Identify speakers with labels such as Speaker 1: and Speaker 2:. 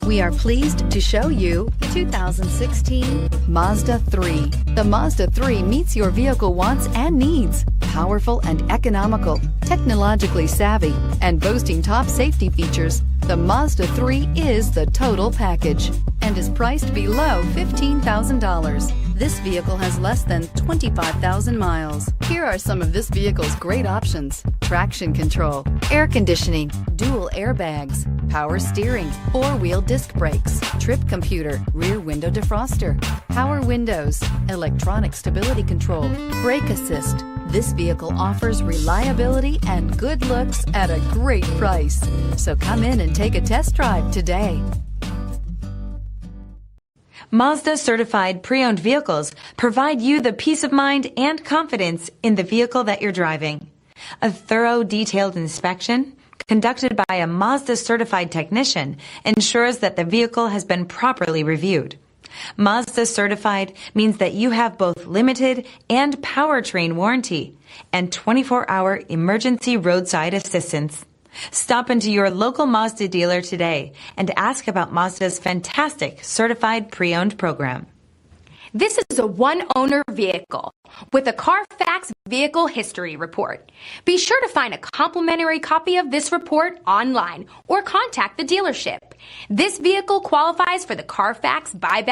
Speaker 1: We are pleased to show you the 2016 Mazda 3. The Mazda 3 meets your vehicle wants and needs. Powerful and economical, technologically savvy, and boasting top safety features, the Mazda 3 is the total package and is priced below $15,000. This vehicle has less than 25,000 miles. Here are some of this vehicle's great options: traction control, air conditioning, dual airbags, power steering, four-wheel disc brakes, trip computer, rear window defroster, power windows, electronic stability control, brake assist. This vehicle offers reliability and good looks at a great price. So come in and take a test drive today.
Speaker 2: Mazda certified pre-owned vehicles provide you the peace of mind and confidence in the vehicle that you're driving. A thorough, detailed inspection conducted by a Mazda certified technician ensures that the vehicle has been properly reviewed. Mazda certified means that you have both limited and Powertrain warranty and 24-hour emergency roadside assistance. Stop into your local Mazda dealer today and ask about Mazda's fantastic certified pre-owned program.
Speaker 3: This is a one-owner vehicle with a CARFAX Vehicle History Report. Be sure to find a complimentary copy of this report online or contact the dealership. This vehicle qualifies for the CARFAX Buyback